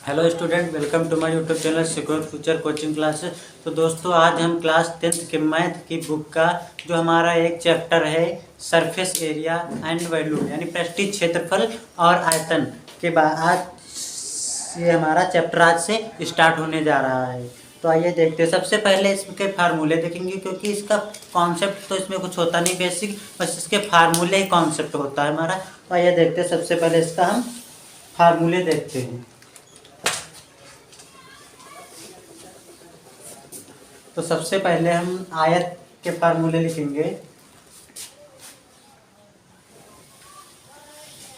Hello student, welcome to my YouTube channel secure future coaching classes. तो दोस्तों, आज हम क्लास 10th के मैथ की बुक का जो हमारा एक चैप्टर है सरफेस एरिया एंड वॉल्यूम यानी पृष्ठीय क्षेत्रफल और आयतन के बाद आज ये हमारा चैप्टर आज से स्टार्ट होने जा रहा है। तो आइए देखते हैं। सबसे पहले इसके फार्मूले देखेंगे, क्योंकि इसका कॉन्सेप्ट तो इसमें कुछ होता नहीं बेसिक, बस इसके फार्मूले ही कॉन्सेप्ट होता है हमारा। तो आइए देखते हैं। सबसे पहले इसका हम फार्मूले देखते हैं। तो सबसे पहले हम आयत के फार्मूले लिखेंगे।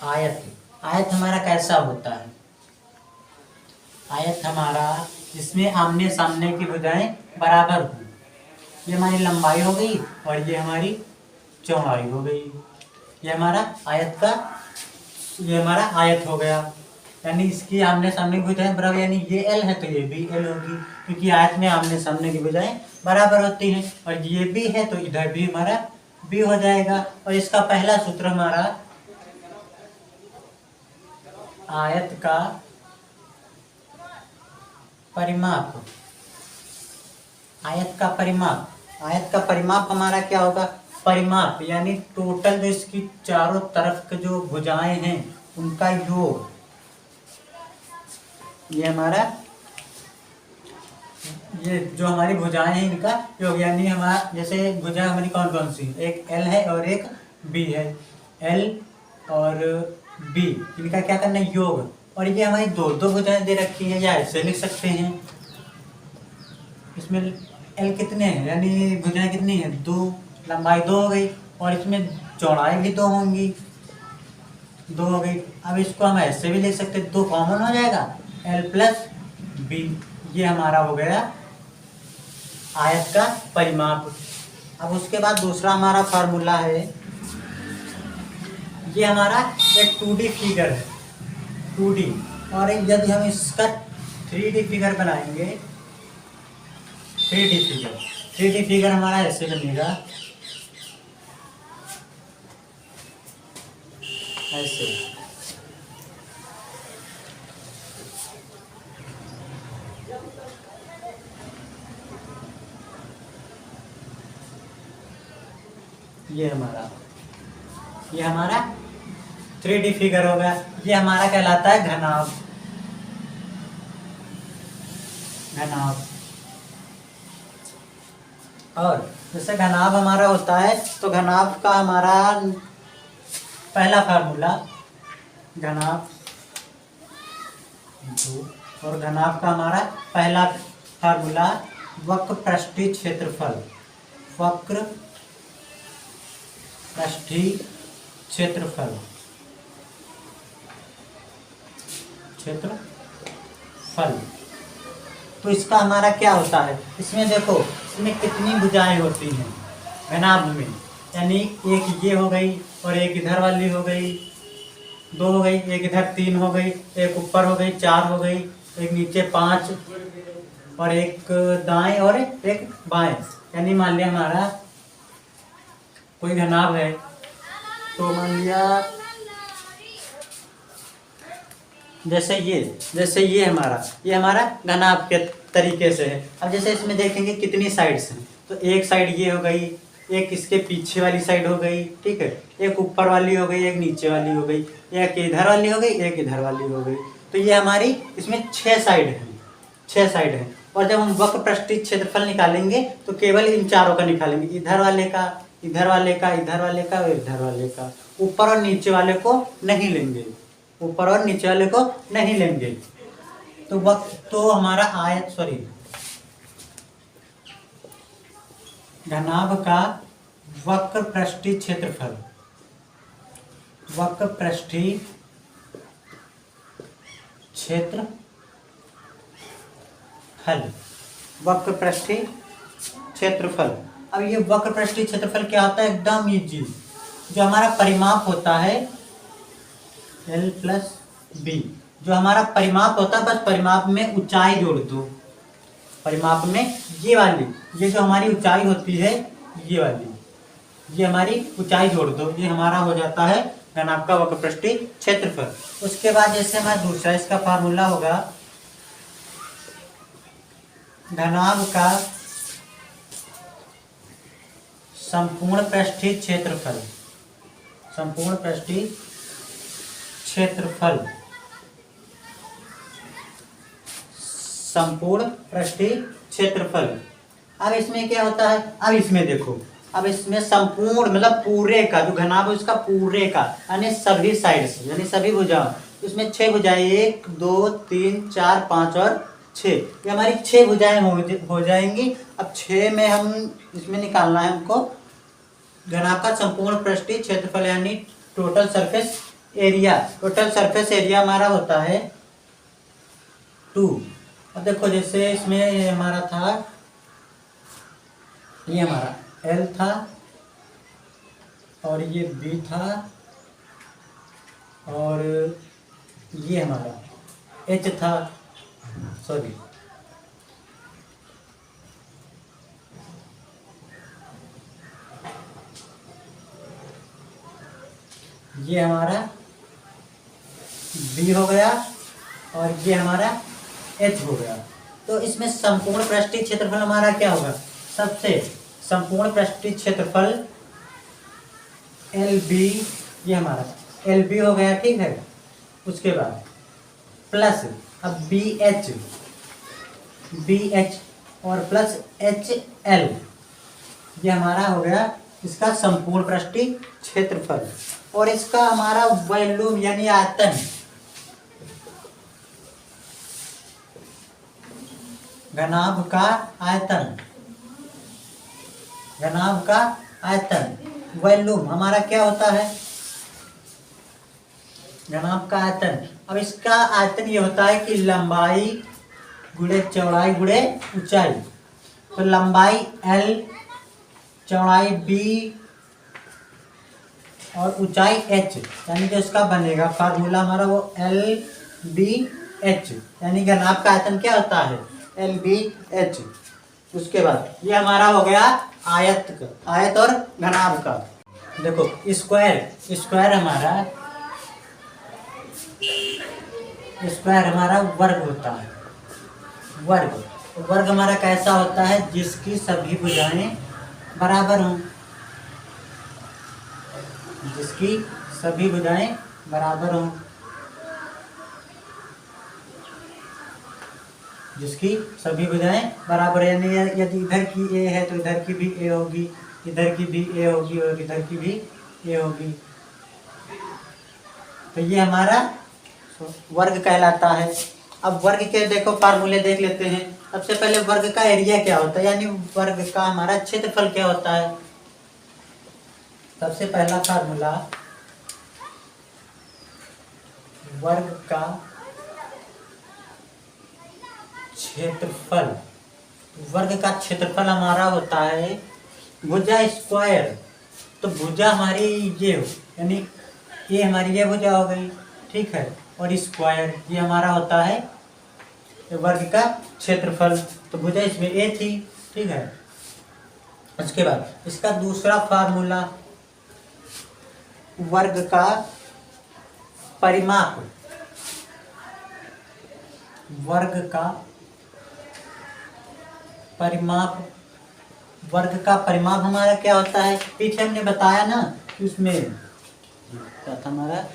आयत हमारा कैसा होता है? आयत हमारा जिसमें आमने सामने की भुजाएं बराबर हो। ये हमारी लंबाई हो गई और ये हमारी चौड़ाई हो गई। ये हमारा आयत हो गया, यानी इसकी आमने सामने की भुजाएं बराबर, यानी ये L है तो ये भी L होगी, क्योंकि आयत में आमने सामने की भुजाएं बराबर होती हैं। और ये भी है तो इधर भी हमारा B हो जाएगा। और इसका पहला सूत्र हमारा आयत का परिमाप। आयत का परिमाप हमारा क्या होगा? परिमाप यानी टोटल जो इसकी चारों तरफ के जो भुजाएं हैं उनका योग। ये जो हमारी भुजाएं हैं इनका योग, यानी हमारा जैसे भुजा हमारी कौन कौन सी, एक L है और एक B है। L और B इनका क्या करना है? योग। और ये हमारी दो भुजाएं दे रखी है, या ऐसे लिख सकते हैं। इसमें L कितने हैं, यानी भुजाएं कितनी है? 2, लंबाई 2 हो गई, और इसमें चौड़ाई भी 2 होंगी, 2 हो गई। अब इसको हम ऐसे भी लिख सकते हैं, 2 कॉमन हो जाएगा, L प्लस B। ये हमारा हो गया आयत का परिमाप। अब उसके बाद दूसरा हमारा फार्मूला है, ये हमारा एक 2D फिगर है, 2D। और यदि हम इसका 3D फिगर बनाएंगे, 3D फिगर हमारा ऐसे बनेगा, ऐसे। ये हमारा 3D फिगर होगा। ये हमारा कहलाता है घनाभ। और जैसे घनाभ हमारा होता है, तो घनाभ का हमारा पहला फार्मूला घनाभ, और घनाभ का हमारा पहला फार्मूला वक्र पृष्ठीय क्षेत्रफल। वक्र पृष्ठीय क्षेत्रफल। तो इसका हमारा क्या होता है? इसमें देखो, इसमें कितनी भुजाएं होती हैं घनाभ में, यानी एक ये हो गई और एक इधर वाली हो गई, 2 हो गई, एक इधर 3 हो गई, एक ऊपर हो गई 4 हो गई, एक नीचे 5, और एक दाएं और एक बाएं। यानी मान लिया हमारा कोई घनाभ है, तो मान लिया जैसे ये हमारा घनाभ के तरीके से है। अब जैसे इसमें देखेंगे कितनी साइड्स हैं, तो एक साइड ये हो गई, एक इसके पीछे वाली साइड हो गई, ठीक है, एक ऊपर वाली हो गई, एक नीचे वाली हो गई, एक इधर वाली हो गई, एक इधर वाली हो गई। तो ये हमारी इसमें 6 साइड है। और जब हम वक्र पृष्ठीय क्षेत्रफल निकालेंगे तो केवल इन चारों का निकालेंगे, इधर वाले का, इधर वाले का, इधर वाले का और इधर वाले का। ऊपर और नीचे वाले को नहीं लेंगे। तो हमारा घनाभ का वक्र पृष्ठीय क्षेत्रफल, वक्र पृष्ठीय क्षेत्रफल। अब ये वक्र पृष्ठीय क्षेत्रफल क्या होता है? एकदम इजी। जो हमारा परिमाप होता है L प्लस B, जो हमारा परिमाप होता है, बस परिमाप में ऊंचाई जोड़ दो। परिमाप में ये जो हमारी ऊंचाई होती है, ये हमारी ऊंचाई जोड़ दो, ये हमारा हो जाता है घनाभ का वक्र पृष्ठीय क्षेत्रफल। उसके बाद जैसे हमारा दूसरा इसका फार्मूला होगा घनाभ का संपूर्ण पृष्ठीय क्षेत्रफल, संपूर्ण पृष्ठीय क्षेत्रफल, संपूर्ण पृष्ठीय क्षेत्रफल। अब इसमें क्या होता है, अब इसमें देखो, अब इसमें संपूर्ण मतलब पूरे का जो घनाभ है उसका पूरे का यानी सभी साइड से यानी सभी भुजाओं, इसमें 6 भुजाएं 1 2 3 4 5 और 6, ये हमारी 6 भुजाएं हो जाएंगी। अब 6 में हम इसमें निकालना है हमको घनाभ का संपूर्ण पृष्ठीय क्षेत्रफल यानी total surface area. Total surface area हमारा होता है 2। अब देखो जैसे इसमें हमारा था, ये हमारा L था और ये B था और ये हमारा H था, सॉरी ये हमारा B हो गया और ये हमारा H हो गया। तो इसमें संपूर्ण पृष्ठीय क्षेत्रफल हमारा क्या होगा, सबसे संपूर्ण पृष्ठीय क्षेत्रफल LB, ये हमारा LB हो गया, ठीक है। उसके बाद प्लस अब BH और प्लस HL, ये हमारा हो गया इसका संपूर्ण पृष्ठीय क्षेत्रफल। और इसका हमारा वॉल्यूम यानी आयतन, घनाभ का आयतन, घनाभ का आयतन वॉल्यूम हमारा क्या होता है, घनाभ का आयतन। अब इसका आयतन ये होता है कि लंबाई गुणे चौड़ाई गुणे ऊंचाई। तो लंबाई L, चौड़ाई B और ऊंचाई H, यानी जो इसका बनेगा फार्मूला हमारा वो LBH, यानी घनाभ का आयतन क्या होता है LBH। उसके बाद ये हमारा हो गया आयत का, आयत और घनाभ का। देखो स्क्वायर हमारा वर्ग होता है। वर्ग हमारा कैसा होता है, जिसकी सभी भुजाएं बराबर हों, जिसकी सभी भुजाएं बराबर हों, जिसकी सभी भुजाएं बराबर, यानी यदि इधर की A है तो इधर की भी A होगी, इधर की भी A होगी और इधर की भी A होगी। तो ये हमारा वर्ग कहलाता है। अब वर्ग के देखो फार्मूले देख लेते हैं। सबसे पहले वर्ग का एरिया क्या होता है, यानी वर्ग का हमारा क्षेत्रफल क्या होता है। सबसे पहला फार्मूला वर्ग का क्षेत्रफल, वर्ग का क्षेत्रफल हमारा होता है भुजा स्क्वायर। तो भुजा हमारी ये हो, यानी ये हमारी ये भुजा हो गई, ठीक है, और स्क्वायर ये हमारा होता है वर्ग का क्षेत्रफल। तो भुजा इसमें A थी, ठीक है। उसके बाद इसका दूसरा फार्मूला वर्ग का परिमाप, वर्ग का परिमाप, वर्ग का परिमाप हमारा क्या होता है, पीछे हमने बताया ना कि उसमें क्या था हमारा,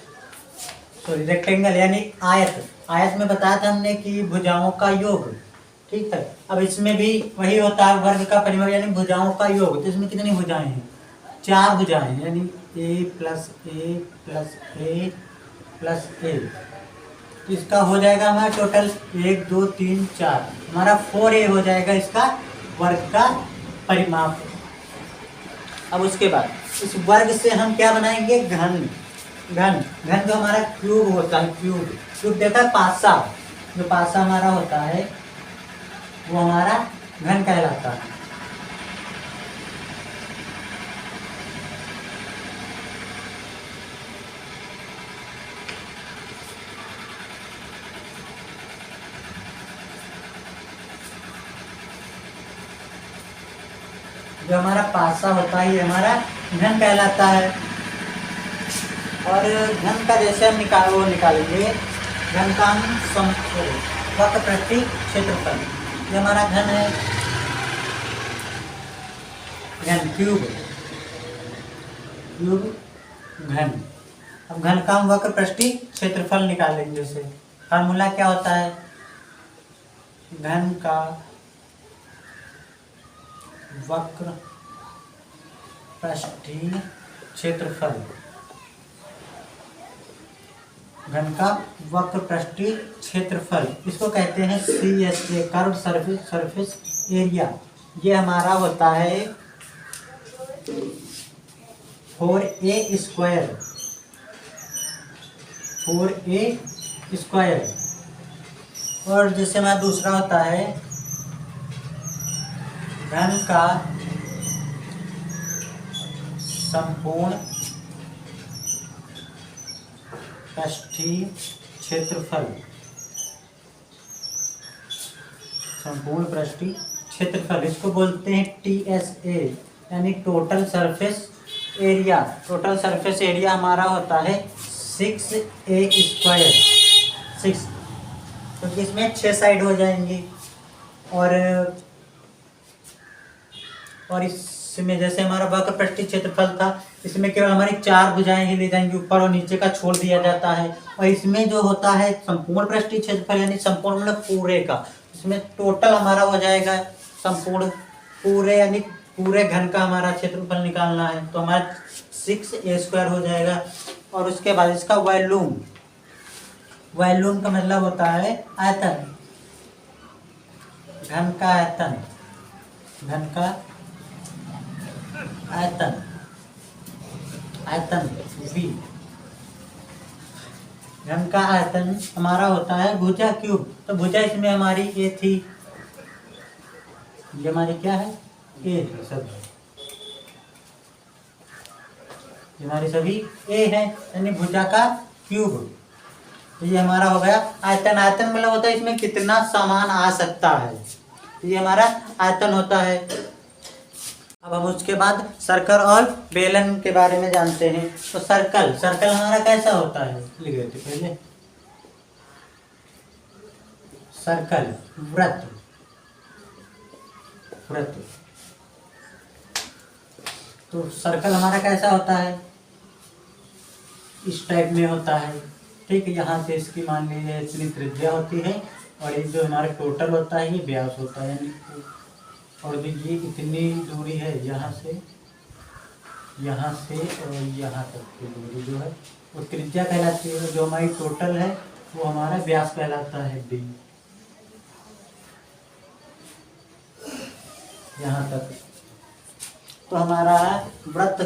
सॉरी रेक्टेंगल यानी आयत में बताया था हमने कि भुजाओं का योग, ठीक है। अब इसमें भी वही होता है वर्ग का परिमाप यानी भुजाओं का योग। तो इसमें कितनी भुजाएं हैं, 4 भुजाएं, यानी A plus A plus A plus A। तो इसका हो जाएगा हमारा टोटल 1 2 3 4, हमारा 4A हो जाएगा इसका वर्ग का परिमाप। अब उसके बाद इस वर्ग से हम क्या बनाएंगे, घन जो हमारा क्यूब होता है, क्यूब देखा है, पासा, जो पासा हमारा होता है वो हमारा घन कहलाता है। जो हमारा पासा होता है ये हमारा घन कहलाता है। और घन का जैसे हम निकालेंगे, घन का हम वक्र पृष्ठीय क्षेत्रफल, ये हमारा घन है, घन क्यूब, क्यूब घन। अब घन का हम वक्र पृष्ठीय क्षेत्रफल निकालेंगे। जैसे फार्मूला क्या होता है, घन का वक्र पृष्ठीय क्षेत्रफल, घन का वक्र पृष्ठीय क्षेत्रफल, इसको कहते हैं CSA, कर्व सरफेस एरिया। ये हमारा होता है 4A स्क्वायर, 4A स्क्वायर। और जैसे हमारा दूसरा होता है घन का संपूर्ण पृष्ठीय क्षेत्रफल, संपूर्ण पृष्ठीय क्षेत्रफल, इसको बोलते हैं TSA, यानी total surface area. Total surface area हमारा होता है 6A स्क्वायर, 6, क्योंकि इसमें 6 साइड हो जाएंगी। और इसमें जैसे हमारा वक्र पृष्ठीय क्षेत्रफल था, इसमें केवल हमारी 4 भुजाएं ही ली जाएंगी, ऊपर और नीचे का छोड़ दिया जाता है। और इसमें जो होता है संपूर्ण पृष्ठीय क्षेत्रफल, यानी संपूर्ण मतलब पूरे का, इसमें टोटल हमारा हो जाएगा संपूर्ण पूरे, यानी पूरे घन का हमारा क्षेत्रफल निकालना है, तो हमारा 6A स्क्वायर हो जाएगा। और उसके बाद इसका वॉल्यूम, वॉल्यूम का मतलब होता है आयतन, घन का आयतन, घन का आयतन, आयतन V, घन का आयतन हमारा होता है भुजा क्यूब। तो भुजा इसमें हमारी A थी, ये हमारी क्या है, A थी सब, ये हमारी सभी A है, यानी भुजा का क्यूब। तो ये हमारा हो गया आयतन। आयतन मतलब होता है इसमें कितना सामान आ सकता है, तो ये हमारा आयतन होता है। अब हम उसके बाद सर्कल और बेलन के बारे में जानते हैं। तो सर्कल, सर्कल हमारा कैसा होता है, लिख देते पहले, सर्कल वृत्त, वृत्त। तो सर्कल हमारा कैसा होता है, इस टाइप में होता है, ठीक है। यहाँ से इसकी मान लीजिए इतनी त्रिज्या होती है, और ये जो हमारा टोटल होता है ये व्यास होता है, यानी और भी ये इतनी दूरी है, यहाँ से और यहाँ तक की दूरी जो है वो त्रिज्या कहलाती है। जो हमारी टोटल है वो हमारा व्यास कहलाता है D, यहाँ तक। तो हमारा वृत्त,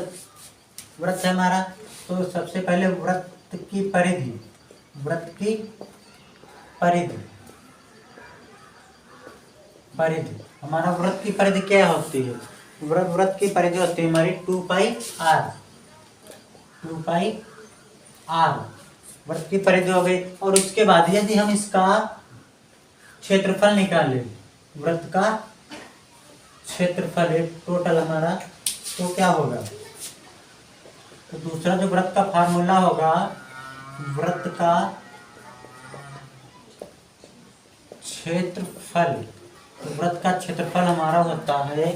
वृत्त है हमारा। तो सबसे पहले वृत्त की परिधि, वृत्त की परिधि, परिधि हमारा वृत्त की परिधि क्या होती है, वृत्त की परिधि होती है हमारी 2πr, 2πr वृत्त की परिधि हो गई। और उसके बाद यदि हम इसका क्षेत्रफल निकालें, वृत्त का क्षेत्रफल है टोटल हमारा, तो क्या होगा, तो दूसरा जो वृत्त का फार्मूला होगा, वृत्त का क्षेत्रफल, तो वृत्त का क्षेत्रफल हमारा होता है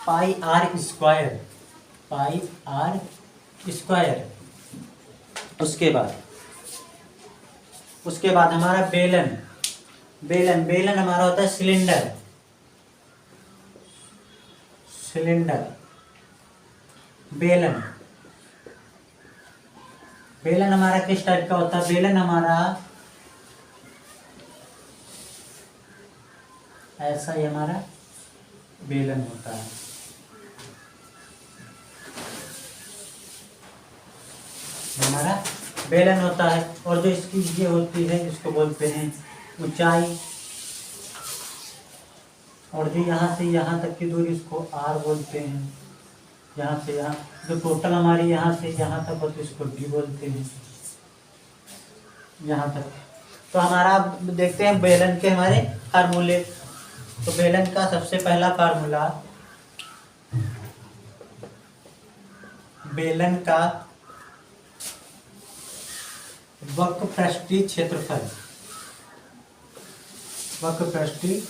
πr स्क्वायर, πr स्क्वायर। उसके बाद हमारा बेलन, बेलन हमारा होता है सिलेंडर, सिलेंडर, बेलन हमारा किस टाइप का होता है, बेलन हमारा ऐसा ही हमारा बेलन होता है, हमारा बेलन होता है। और जो इसकी ये होती है इसको बोलते हैं ऊंचाई, और जो यहाँ से यहाँ तक की दूरी इसको R बोलते हैं, यहाँ से यहाँ जो टोटल हमारी यहाँ से यहाँ तक होती है इसको D बोलते हैं, यहाँ तक। तो हमारा देखते हैं बेलन के हमारे फार्मूले। तो बेलन का सबसे पहला फार्मूला, बेलन का वक्र पृष्ठीय क्षेत्रफल, वक्र पृष्ठीय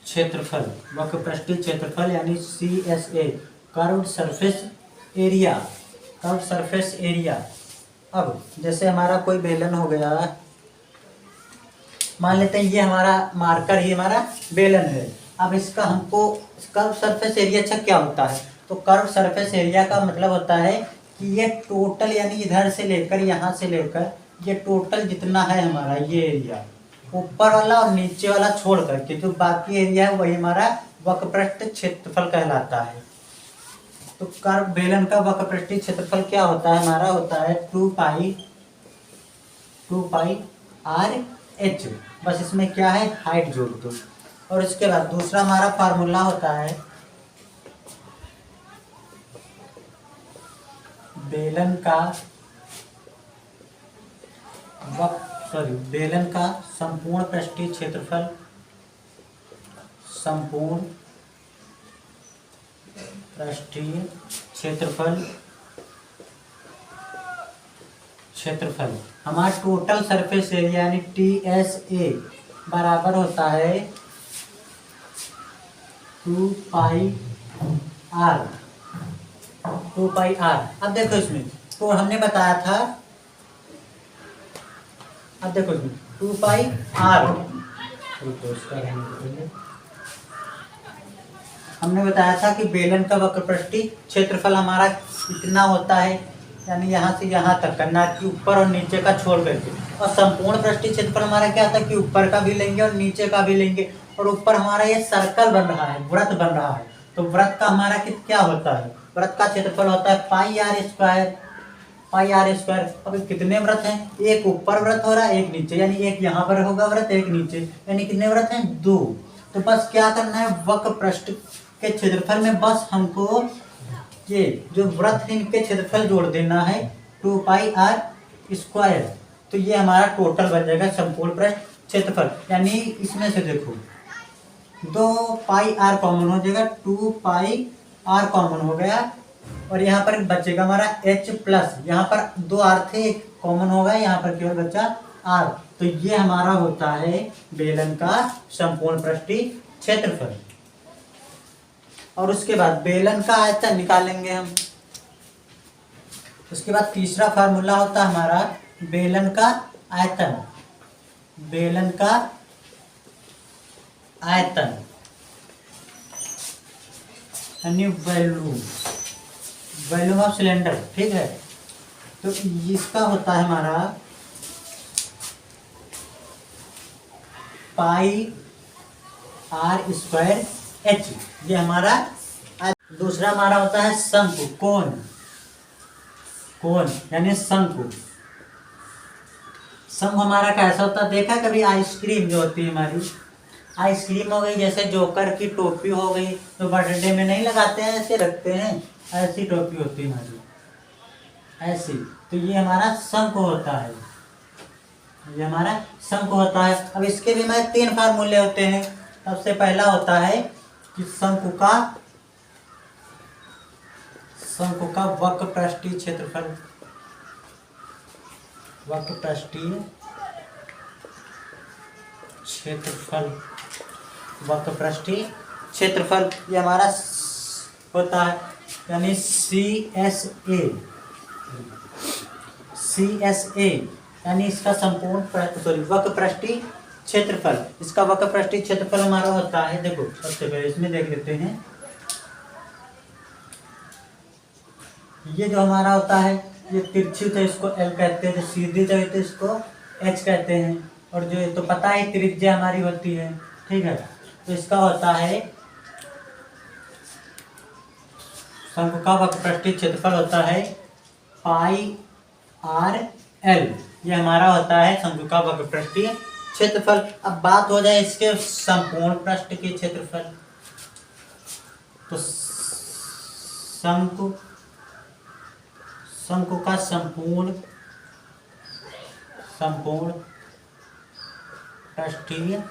क्षेत्रफल, वक्र पृष्ठीय क्षेत्रफल यानी CSA, curved surface area, curved surface area. अब जैसे हमारा कोई बेलन हो गया, मान लेते हैं ये हमारा मार्कर ही हमारा बेलन है। अब इसका हमको कर्व सरफेस एरिया अच्छा क्या होता है, तो कर्व सरफेस एरिया का मतलब होता है कि ये टोटल यानी इधर से लेकर यहाँ से लेकर ये टोटल जितना है हमारा ये एरिया, ऊपर वाला और नीचे वाला छोड़ करके जो बाकी एरिया है वही हमारा वक्रपृष्ठ क्षेत्रफल कहलाता है। तो कर्व बेलन का वक्रपृष्ठीय क्षेत्रफल क्या होता है, हमारा होता है 2 पाई RH। बस इसमें क्या है, हाइट जोड़ दो। और इसके बाद दूसरा हमारा फार्मूला होता है बेलन का संपूर्ण पृष्ठीय क्षेत्रफल, संपूर्ण पृष्ठीय क्षेत्रफल हमारा टोटल सरफेस एरिया यानी TSA बराबर होता है 2 पाई R। अब देखो इसमें तो हमने बताया था, अब देखो इसमें 2 पाई R, हमने बताया था कि बेलन का वक्रपृष्ठीय क्षेत्रफल हमारा इतना होता है, यानी यहाँ से यहाँ तक करना, कि ऊपर और नीचे का छोड़ करके। और संपूर्ण पृष्ठीय क्षेत्रफल हमारा क्या था कि ऊपर का भी लेंगे और नीचे का भी लेंगे, और ऊपर हमारा ये सर्कल बन रहा है, वृत्त बन रहा है, तो वृत्त का हमारा क्या होता है, वृत्त का क्षेत्रफल होता है पाई आर स्क्वायर। अब कितने वृत्त हैं, एक ऊपर वृत्त हो रहा है एक नीचे, यानी एक यहाँ पर होगा वृत्त एक नीचे, यानी कितने वृत्त हैं, 2। तो बस क्या करना है, वक्र पृष्ठ के क्षेत्रफल में बस हमको ये जो वृत्त है इनके क्षेत्रफल जोड़ देना है 2 पाई R स्क्वायर। तो ये हमारा टोटल बन जाएगा संपूर्ण पृष्ठ क्षेत्रफल। यानी इसमें से देखो 2 पाई R कॉमन हो जाएगा, 2 पाई R कॉमन हो गया, और यहाँ पर बचेगा हमारा H प्लस, यहाँ पर 2 R थे एक कॉमन होगा, यहाँ पर केवल बचा R। तो ये हमारा होता है बेलन का संपूर्ण पृष्ठीय क्षेत्रफल। और उसके बाद बेलन का आयतन निकालेंगे हम। उसके बाद तीसरा फार्मूला होता है हमारा बेलन का आयतन, बेलन का आयतन यानी वॉल्यूम ऑफ सिलेंडर, ठीक है। तो इसका होता है हमारा पाई R स्क्वायर H, ये हमारा। दूसरा हमारा होता है शंकु, कोण यानी शंकु। शंकु हमारा कैसा होता है, देखा कभी आइसक्रीम जो होती है हमारी, आइसक्रीम हो गई, जैसे जोकर की टोपी हो गई, तो बर्थडे में नहीं लगाते हैं, ऐसे रखते हैं, ऐसी टोपी होती है हमारी, ऐसी। तो ये हमारा शंकु होता है, ये हमारा शंकु होता है। अब इसके भी हमारे 3 फार्मूले होते हैं। सबसे पहला होता है कि शंकु का वक्र पृष्ठीय क्षेत्रफल, वक्र पृष्ठीय क्षेत्रफल ये हमारा होता है, यानी CSA यानी इसका संपूर्ण वक्र पृष्ठीय क्षेत्रफल। इसका वक्र पृष्ठीय क्षेत्रफल हमारा होता है, देखो सबसे पहले इसमें देख लेते हैं, ये जो हमारा होता है ये तिरछी तो इसको L कहते हैं, जो सीधी तो इसको H कहते हैं, और जो तो पता है त्रिज्या हमारी होती है, ठीक है। तो इसका होता है शंकु का वक्र पृष्ठीय क्षेत्रफल होता है पाई RL, ये हमारा होता है शंकु का वक्र पृष्ठीय क्षेत्रफल। अब बात हो जाए इसके संपूर्ण पृष्ठ के क्षेत्रफल, तो शंकु का संपूर्ण पृष्ठीय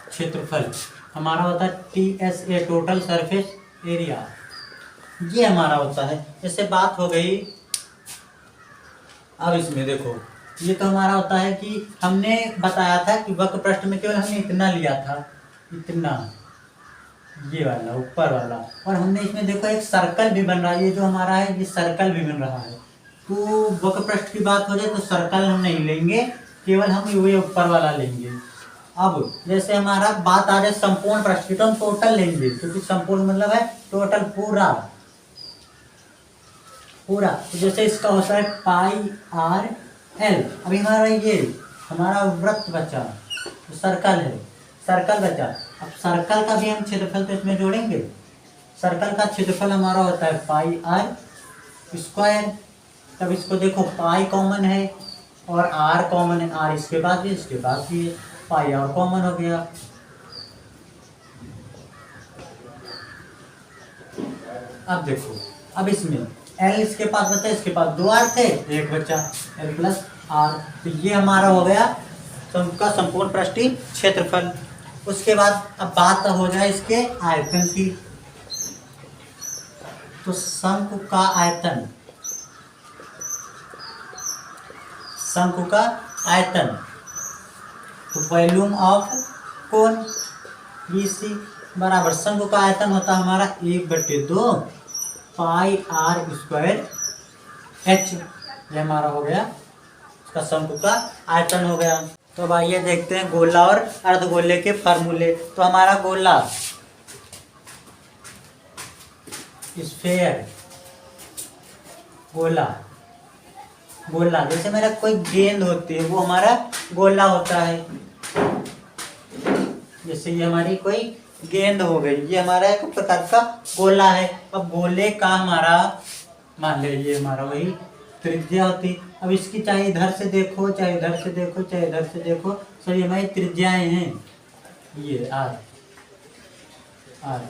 क्षेत्रफल हमारा होता है TSA, टोटल सरफेस एरिया, ये हमारा होता है। जैसे बात हो गई, अब इसमें देखो ये तो हमारा होता है कि हमने बताया था कि वक्र पृष्ठ में केवल हमने इतना लिया था, इतना, ये वाला ऊपर वाला, और हमने इसमें देखो एक सर्कल भी बन रहा है, ये जो हमारा है ये सर्कल भी बन रहा है। तो वक्र पृष्ठ की बात हो जाए तो सर्कल हम नहीं लेंगे, केवल हम ये ऊपर वाला लेंगे। अब जैसे हमारा बात आ जाए संपूर्ण पृष्ठ की तो हम टोटल लेंगे, क्योंकि संपूर्ण मतलब है टोटल, पूरा पूरा। तो जैसे इसका होता है पाई आर एल। अभी हमारा ये हमारा वृत्त बचा, सर्कल है, सर्कल बचा। अब सर्कल का भी हम क्षेत्रफल तो इसमें जोड़ेंगे। सर्कल का क्षेत्रफल हमारा होता है पाई आर स्क्वायर। तब इसको देखो पाई कॉमन है और आर कॉमन है, आर इसके पास भी इसके पास भी है, पाई आर कॉमन हो गया। अब देखो, अब इसमें एल इसके पास बचा, इसके पास दो आर थे, एक बचा, एल प्लस आर। तो ये हमारा हो गया का संपूर्ण पृष्ठीय क्षेत्रफल। उसके बाद अब बात हो जाए इसके आयतन की। तो शंकु का आयतन, शंकु का आयतन, तो वॉल्यूम ऑफ कोन BC बराबर शंकु का आयतन होता है हमारा 1/2 पाई आर स्क्वायर H। ये हमारा हो गया इसका शंकु का आयतन हो गया। तो अब आइए देखते हैं गोला और अर्धगोले के फार्मूले। तो हमारा गोला स्फेयर, गोला, गोला जैसे मेरा कोई गेंद होती है वो हमारा गोला होता है। जैसे ये हमारी कोई गेंद हो गई, ये हमारा एक प्रकार का गोला है। अब गोले का हमारा मान लीजिए हमारा वही त्रिज्या होती। अब इसकी चाहे इधर से देखो, चाहे इधर से देखो, चाहे इधर से देखो, सभी हमारी त्रिज्याएं हैं। ये आर, आर,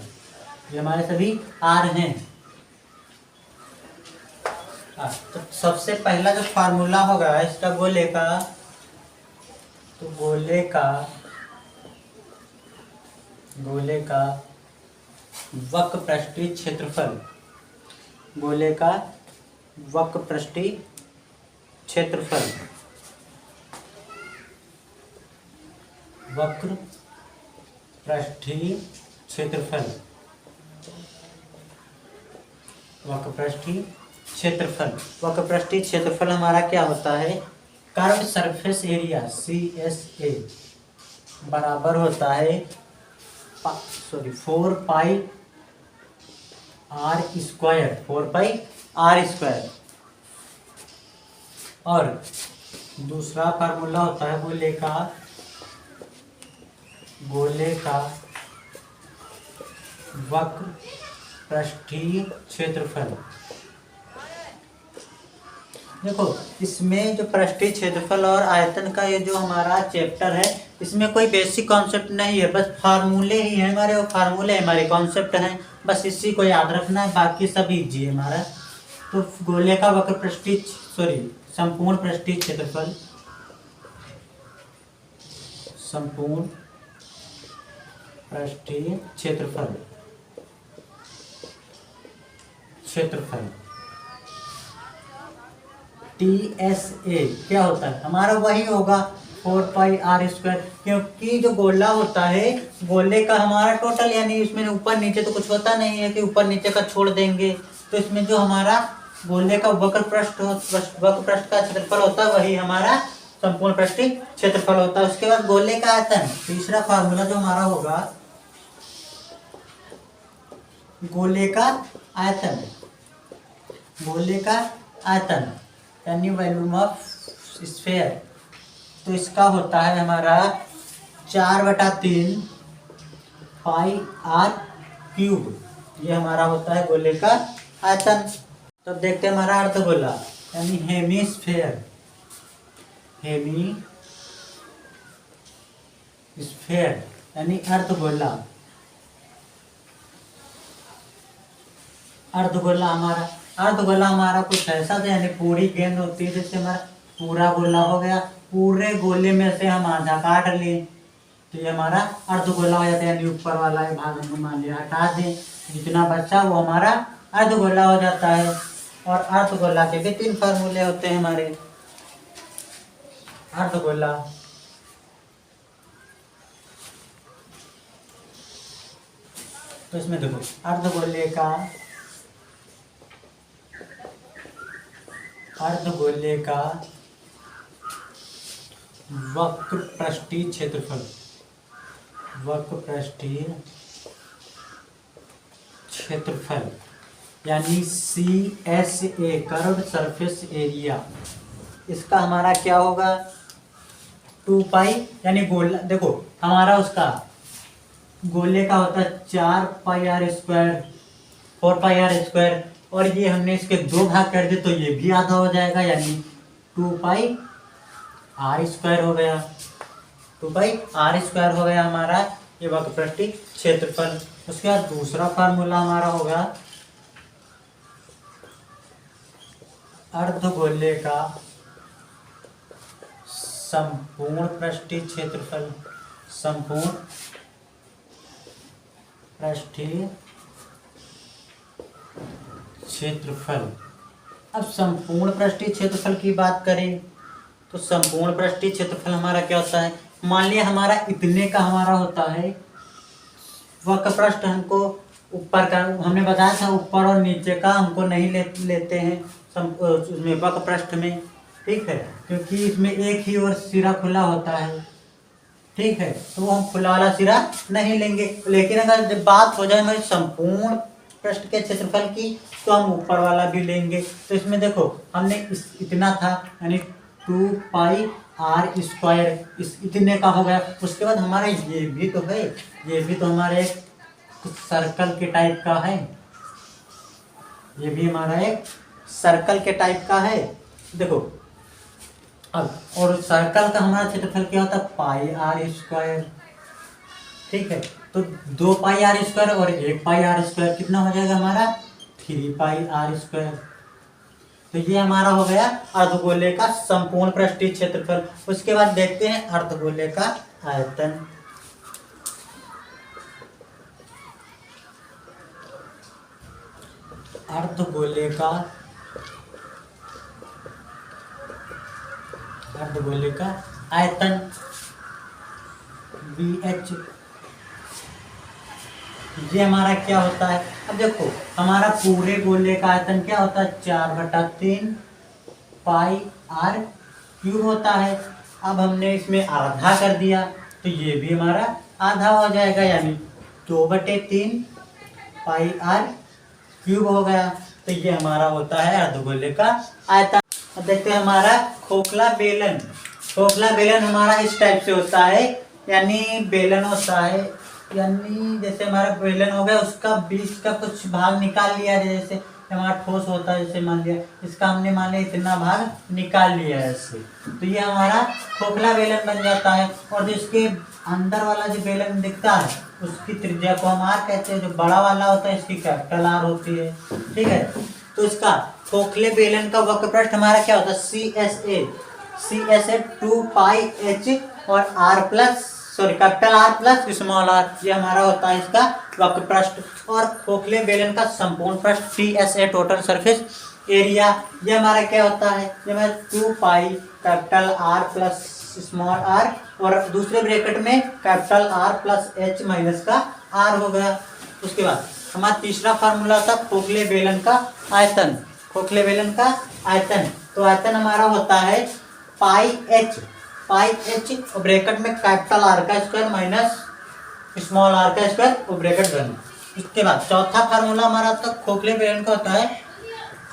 ये हमारे सभी आर हैं। तो सबसे पहला जो फार्मूला होगा इसका गोले का, तो गोले का वक्र पृष्ठीय क्षेत्रफल, गोले का वक्र पृष्ठीय क्षेत्रफल, वक्र पृष्ठीय क्षेत्रफल, वक्र पृष्ठीय क्षेत्रफल, वक्र पृष्ठीय क्षेत्रफल हमारा क्या होता है, कर्व सरफेस एरिया CSA बराबर होता है 4 pi R square, 4 pi R square. और दूसरा फार्मूला होता है गोले का वक्र पृष्ठीय क्षेत्रफल। देखो इसमें जो पृष्ठीय क्षेत्रफल और आयतन का ये जो हमारा चैप्टर है, इसमें कोई बेसिक कॉन्सेप्ट नहीं है, बस फार्मूले ही हैं हमारे, और फार्मूले हमारे कॉन्सेप्ट हैं, बस इसी को याद रखना है, बाकी सब इजी है हमारा। तो गोले का वक्र पृष्ठीय संपूर्ण पृष्ठीय क्षेत्रफल, संपूर्ण पृष्ठीय क्षेत्रफल, TSA क्या होता है हमारा, वही होगा 4 पाई आर स्क्वायर। क्योंकि जो गोला होता है, गोले का हमारा टोटल, यानी इसमें ऊपर नीचे तो कुछ होता नहीं है कि ऊपर नीचे का छोड़ देंगे। तो इसमें जो हमारा गोले का वक्र पृष्ठ का क्षेत्रफल होता है वही हमारा संपूर्ण पृष्ठीय क्षेत्रफल होता है। उसके बाद गोले का आयतन, तीसरा फार्मूला जो हमारा होगा, गोले का आयतन, गोले का आयतन यानी वॉल्यूम ऑफ स्फीयर। तो इसका होता है हमारा 4/3 पाई आर क्यूब। ये हमारा होता है गोले का आयतन। तो देखते हैं हमारा अर्धगोला यानी हेमीस्फेयर, हेमीस्फेयर यानी अर्धगोला। अर्धगोला हमारा कुछ ऐसा था, यानी पूरी गेंद होती है, जैसे हमारा पूरा गोला हो गया, पूरे गोले में से हम आधा काट लें तो ये हमारा अर्धगोला हो जाता है, यानी ऊपर वाला भाग हम मान लिया हटा दें, जितना बचा वो हमारा अर्धगोला हो जाता है। और अर्धगोला के भी 3 फार्मूले होते हैं हमारे। अर्धगोला तो इसमें देखो अर्धगोले का वक्र पृष्ठीय क्षेत्रफल यानी CSA कर्व्ड सरफेस एरिया, इसका हमारा क्या होगा 2 पाई, यानी गोला देखो हमारा उसका गोले का होता है 4 pi R square 4 pi R square, और ये हमने इसके 2 भाग कर दिए तो ये भी आधा हो जाएगा, यानी 2 पाई आर स्क्वायर हो गया। 2 पाई आर स्क्वायर हो गया हमारा ये वक्रपृष्ठीय क्षेत्रफल। उसके बाद दूसरा फार्मूला हमारा होगा अर्धगोले का संपूर्ण पृष्ठीय क्षेत्रफल। संपूर्ण पृष्ठीय क्षेत्रफल। अब संपूर्ण पृष्ठीय क्षेत्रफल की बात करें तो संपूर्ण पृष्ठीय क्षेत्रफल हमारा क्या होता है, मान लिया हमारा इतने का हमारा होता है वक्रपृष्ठ, हमको ऊपर का हमने बताया था ऊपर और नीचे का हमको नहीं लेते हैं उसमें वक्रपृष्ठ में, ठीक है, क्योंकि इसमें एक ही और सिरा खुला होता है, ठीक है, तो वो हम खुला वाला सिरा नहीं लेंगे। लेकिन अगर जब बात हो जाए हमारी संपूर्ण पृष्ठ के क्षेत्रफल की तो हम ऊपर वाला भी लेंगे। तो इसमें देखो हमने इतना था यानी 2 पाई आर स्क्वायर इतने का हो गया। उसके बाद हमारा ये भी तो है, ये भी तो हमारे एक सर्कल के टाइप का है, ये भी हमारा एक सर्कल के टाइप का है। देखो अब और सर्कल का हमारा क्षेत्रफल क्या होता है पाई आर स्क्वायर, ठीक है, तो 2 पाई आर स्क्वायर और 1 पाई आर स्क्वायर कितना हो जाएगा हमारा 3 पाई आर स्क्वायर। तो ये हमारा हो गया अर्धगोले का संपूर्ण पृष्ठीय क्षेत्रफल। उसके बाद देखते हैं अर्धगोले का आयतन। अर्धगोले का आयतन BH, ये हमारा क्या होता है। अब देखो हमारा पूरे गोले का आयतन क्या होता है 4/3 पाई आर क्यूब होता है। अब हमने इसमें आधा कर दिया तो ये भी हमारा आधा हो जाएगा, यानी 2/3 पाई आर क्यूब हो गया। तो ये हमारा होता है अर्धगोले का आयतन। अब देखते हैं हमारा खोखला बेलन। खोखला बेलन हमारा इस टाइप से होता है, यानी बेलन होता है, यानी जैसे हमारा बेलन हो गया उसका बीच का कुछ भाग निकाल लिया, जैसे हमारा ठोस होता है, जैसे मान लिया इसका हमने मान लिया इतना भाग निकाल लिया है इससे, तो ये हमारा खोखला बेलन बन जाता है। और जो इसके अंदर वाला जो बेलन दिखता है उसकी त्रिज्या को हम आर कहते हैं, जो बड़ा वाला होता है इसकी कैपिटल आर होती है, ठीक है। तो इसका खोखले बेलन का वक्रपृष्ठ हमारा क्या होता है CSA 2 पाई H और R plus capital R plus small R, ये हमारा होता है इसका वक्रपृष्ठ। और खोखले बेलन का संपूर्ण पृष्ठ TSA टोटल सरफेस एरिया, ये हमारा क्या होता है, ये हमारा 2 pi capital R plus small R और दूसरे ब्रैकेट में capital R plus H minus का R हो गया। उसके बाद हमारा तीसरा फार्मूला था खोखले बेलन का आयतन। खोखले बेलन का आयतन, तो आयतन हमारा होता है पाई H और ब्रैकेट में कैपिटल आर का स्क्वायर माइनस स्मॉल आर का स्क्वायर और ब्रैकेट बंद। इसके बाद चौथा फार्मूला हमारा था खोखले बेलन का होता है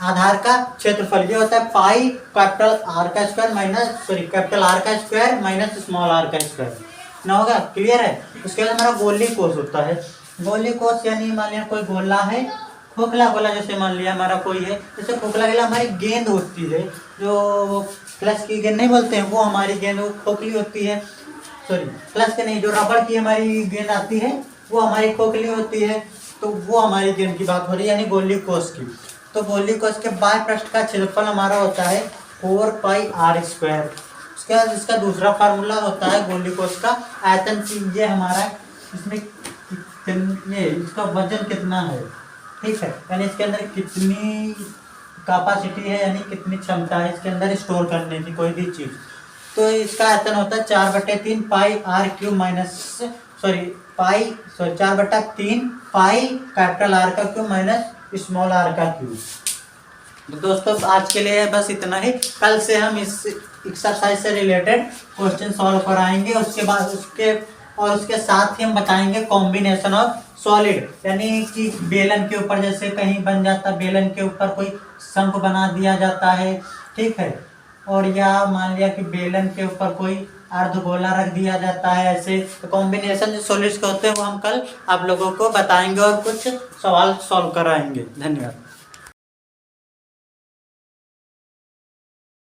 आधार का क्षेत्रफल, ये होता है पाई कैपिटल आर का स्क्वायर माइनस कैपिटल आर का स्क्वायर माइनस स्मॉल आर का स्क्वायर ना, होगा क्लियर है। उसके बाद हमारा गोली कोस होता है। गोली कोस यानी मान लिया कोई गोला है, खोखला गोला, जैसे मान लिया हमारा कोई है, जैसे खोखला गोला हमारी गेंद होती है, जो प्लस की गेंद नहीं बोलते हैं, वो हमारी गेंद वो खोखली होती है, सॉरी प्लस के नहीं, जो रबड़ की हमारी गेंद आती है वो हमारी खोखली होती है। तो वो हमारी गेंद की बात हो रही है, यानी गोली कोस की। तो गोली कोस के बाह्य पृष्ठ का क्षेत्रफल हमारा होता है 4 पाई आर स्क्वायर। उसके बाद इसका दूसरा फार्मूला होता है गोली कोस का आयतन, ये हमारा इसमें कितने इसका वजन कितना है, ठीक है, यानी इसके अंदर कितनी कैपेसिटी है, यानी कितनी क्षमता है इसके अंदर स्टोर करने की कोई भी चीज़। तो इसका आयतन होता है 4/3 pi R cube minus 4/3 pi capital R का क्यूब माइनस स्मॉल आर का क्यूब। तो दोस्तों आज के लिए बस इतना ही। कल से हम इस एक्सरसाइज से रिलेटेड क्वेश्चन सॉल्व कराएंगे। उसके बाद उसके साथ ही हम बताएंगे कॉम्बिनेशन ऑफ सॉलिड, यानी कि बेलन के ऊपर जैसे कहीं बन जाता, बेलन के ऊपर कोई शंख बना दिया जाता है, ठीक है, और या मान लिया कि बेलन के ऊपर कोई अर्धगोला रख दिया जाता है। ऐसे तो कॉम्बिनेशन जो सॉलिड्स के होते हैं वो हम कल आप लोगों को बताएंगे और कुछ सवाल सॉल्व कराएंगे। धन्यवाद।